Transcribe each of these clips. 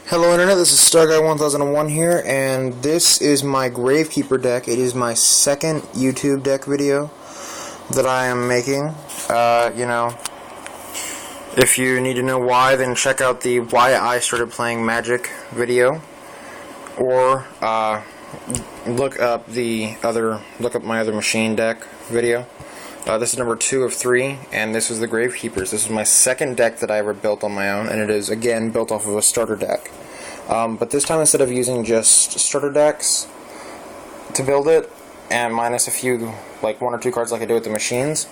Hello Internet, this is StarGuy1001 here, and this is my Gravekeeper deck. It is my second YouTube deck video that I am making. If you need to know why, then check out the Why I Started Playing Magic video, or look up my other machine deck video. This is number 2 of 3, and this is the Gravekeepers. This is my second deck that I ever built on my own, and it is, again, built off of a starter deck. But this time, instead of using just starter decks to build it, and minus a few, like 1 or 2 cards like I do with the machines,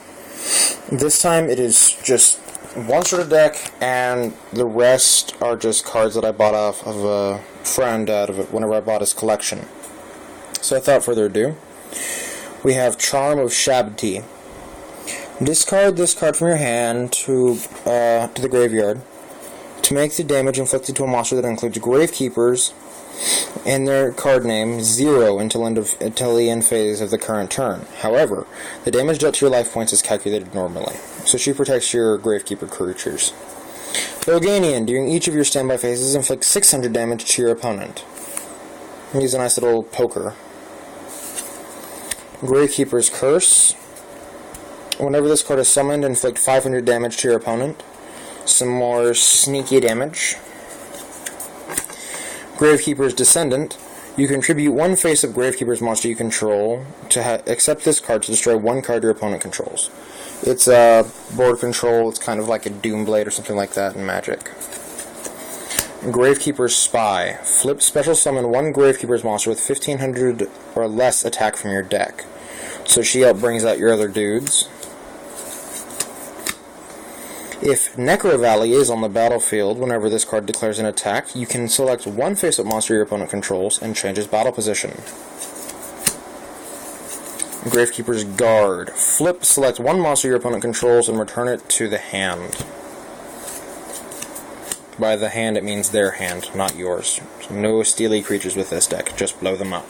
this time it is just one starter deck, and the rest are just cards that I bought off of a friend out of it whenever I bought his collection. So without further ado, we have Charm of Shabti. Discard this card from your hand to the graveyard to make the damage inflicted to a monster that includes Gravekeepers and their card name 0 until the end phase of the current turn. However, the damage dealt to your life points is calculated normally, so she protects your Gravekeeper creatures. Boganian, during each of your standby phases, inflict 600 damage to your opponent. Use a nice little poker. Gravekeeper's Curse. Whenever this card is summoned, inflict 500 damage to your opponent. Some more sneaky damage. Gravekeeper's Descendant. You contribute 1 face of Gravekeeper's monster you control to accept this card to destroy 1 card your opponent controls. It's a board control. It's kind of like a Doomblade or something like that in Magic. Gravekeeper's Spy. Flip special summon 1 Gravekeeper's monster with 1500 or less attack from your deck. So she brings out your other dudes. If Necro Valley is on the battlefield whenever this card declares an attack, you can select 1 face-up monster your opponent controls and change its battle position. Gravekeeper's Guard. Select 1 monster your opponent controls and return it to the hand. By the hand, it means their hand, not yours. So no steely creatures with this deck, just blow them up.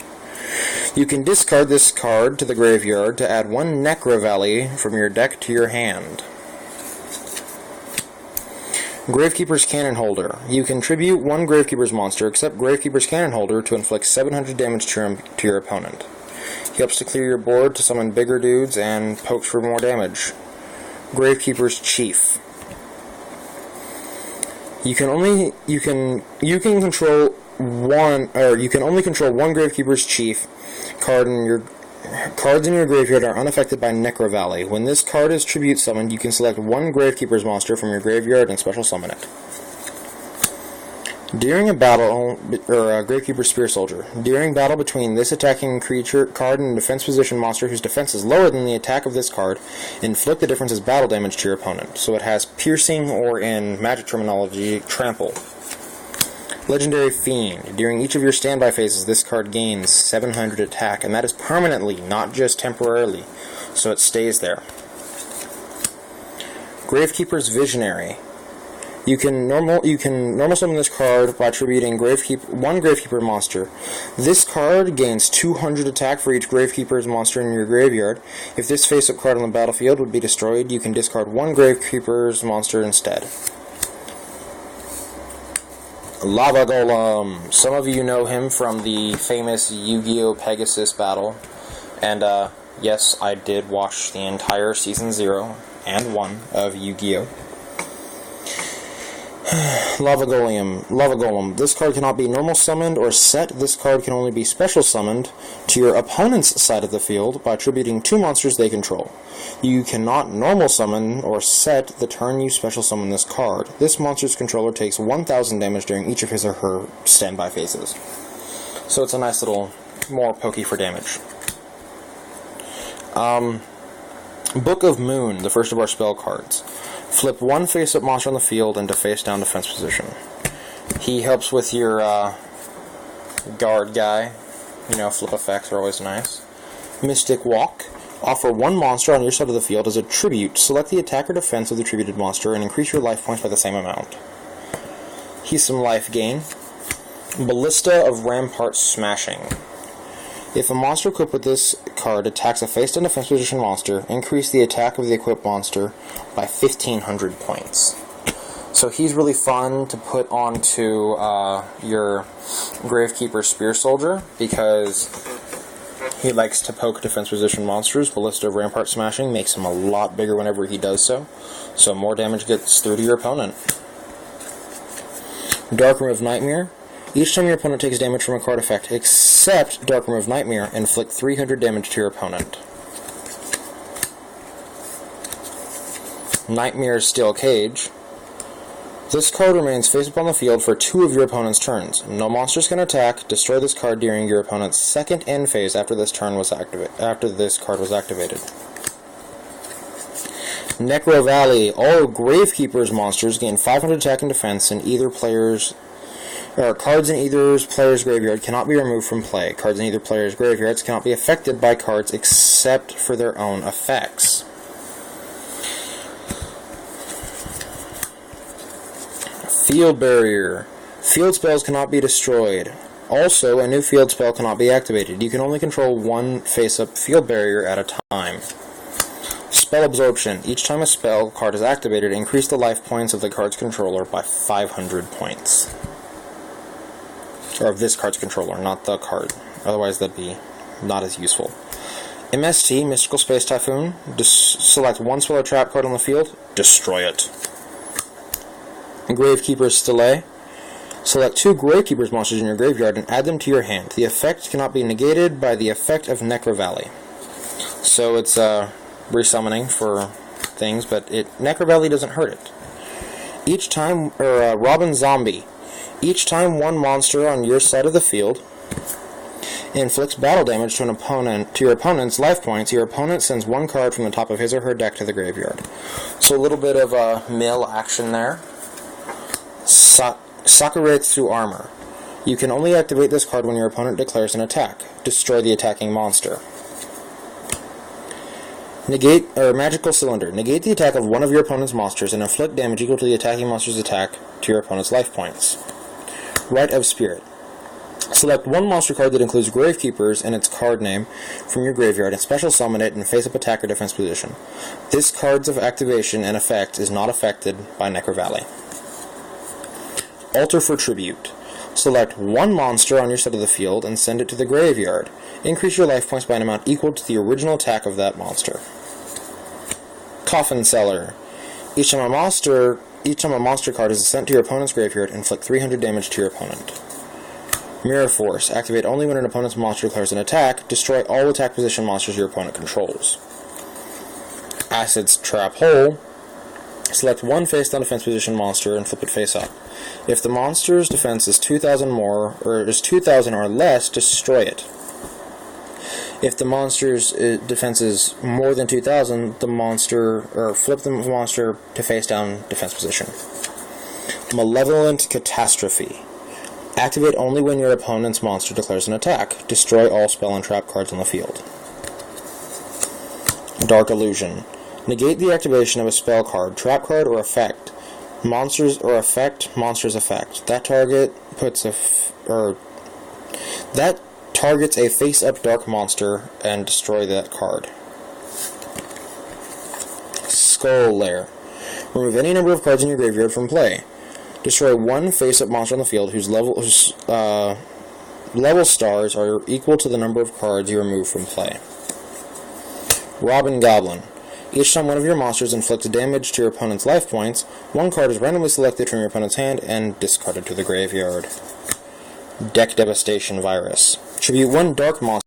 You can discard this card to the graveyard to add 1 Necro Valley from your deck to your hand. Gravekeeper's Cannon Holder. You contribute 1 Gravekeeper's monster, except Gravekeeper's Cannon Holder, to inflict 700 damage to your opponent. He helps to clear your board to summon bigger dudes and pokes for more damage. Gravekeeper's Chief. You can only control 1 Gravekeeper's Chief card in your cards in your graveyard are unaffected by Necro Valley. When this card is tribute summoned, you can select 1 Gravekeeper's monster from your graveyard and special summon it. During a battle, Gravekeeper's Spear Soldier. During battle between this attacking creature card and a defense position monster whose defense is lower than the attack of this card, inflict the difference as battle damage to your opponent. So it has piercing, or in Magic terminology, trample. Legendary Fiend. During each of your standby phases, this card gains 700 attack, and that is permanently, not just temporarily, so it stays there. Gravekeeper's Visionary. You can normal summon this card by attributing 1 Gravekeeper monster. This card gains 200 attack for each Gravekeeper's monster in your graveyard. If this face-up card on the battlefield would be destroyed, you can discard 1 Gravekeeper's monster instead. Lava Golem. Some of you know him from the famous Yu-Gi-Oh! Pegasus battle. And, yes, I did watch the entire Season 0 and 1 of Yu-Gi-Oh! Lava Golem. This card cannot be normal summoned or set. This card can only be special summoned to your opponent's side of the field by attributing 2 monsters they control. You cannot normal summon or set the turn you special summon this card. This monster's controller takes 1000 damage during each of his or her standby phases. So it's a nice little more pokey for damage. Book of Moon, the first of our spell cards. Flip 1 face-up monster on the field into face-down defense position. He helps with your guard guy. Flip effects are always nice. Mystic Walk. Offer 1 monster on your side of the field as a tribute. Select the attack or defense of the tributed monster and increase your life points by the same amount. He's some life gain. Ballista of Rampart Smashing. If a monster equipped with this card attacks a face-down defense position monster, increase the attack of the equipped monster by 1500 points. So he's really fun to put onto your Gravekeeper Spear Soldier because he likes to poke defense position monsters. Ballista Rampart Smashing makes him a lot bigger whenever he does so. So more damage gets through to your opponent. Dark Room of Nightmare. Each time your opponent takes damage from a card effect, except Dark Room of Nightmare, inflict 300 damage to your opponent. Nightmare's Steel Cage. This card remains face up on the field for 2 of your opponent's turns. No monsters can attack. Destroy this card during your opponent's second end phase after this card was activated. Necro Valley. All Gravekeepers monsters gain 500 attack and defense, and cards in either player's graveyard cannot be removed from play. Cards in either player's graveyards cannot be affected by cards except for their own effects. Field Barrier. Field spells cannot be destroyed. Also, a new field spell cannot be activated. You can only control one face-up field barrier at a time. Spell Absorption. Each time a spell card is activated, increase the life points of the card's controller by 500 points. Or of this card's controller, not the card. Otherwise, that'd be not as useful. MST, Mystical Space Typhoon. Select one spell or trap card on the field. Destroy it. Gravekeeper's Stele. Select 2 Gravekeepers monsters in your graveyard and add them to your hand. The effect cannot be negated by the effect of Necro Valley. So it's resummoning for things, but Necro Valley doesn't hurt it. Each time, Robin Zombie. Each time one monster on your side of the field inflicts battle damage to your opponent's life points, your opponent sends 1 card from the top of his or her deck to the graveyard. So a little bit of mill action there. Sakuretsu Armor. You can only activate this card when your opponent declares an attack. Destroy the attacking monster. Magical Cylinder. Negate the attack of one of your opponent's monsters and inflict damage equal to the attacking monster's attack to your opponent's life points. Rite of Spirit. Select one monster card that includes Gravekeepers and its card name from your graveyard and special summon it in face-up attack or defense position. This card's activation and effect is not affected by Necro Valley. Altar for Tribute. Select one monster on your side of the field and send it to the graveyard. Increase your life points by an amount equal to the original attack of that monster. Coffin Seller. Each time a monster card is sent to your opponent's graveyard, inflict 300 damage to your opponent. Mirror Force. Activate only when an opponent's monster declares an attack. Destroy all attack position monsters your opponent controls. Acid's Trap Hole. Select one face-down defense position monster and flip it face up. If the monster's defense is 2,000 or less, destroy it. If the monster's defense is more than 2,000, flip the monster to face-down defense position. Malevolent Catastrophe. Activate only when your opponent's monster declares an attack. Destroy all spell and trap cards on the field. Dark Illusion. Negate the activation of a spell card, trap card, or effect. Monster's effect. That targets a face-up dark monster and destroy that card. Skull Lair. Remove any number of cards in your graveyard from play. Destroy one face-up monster on the field whose level stars are equal to the number of cards you remove from play. Robin Goblin. Each time one of your monsters inflicts damage to your opponent's life points, one card is randomly selected from your opponent's hand and discarded to the graveyard. Deck Devastation Virus. Tribute one dark monster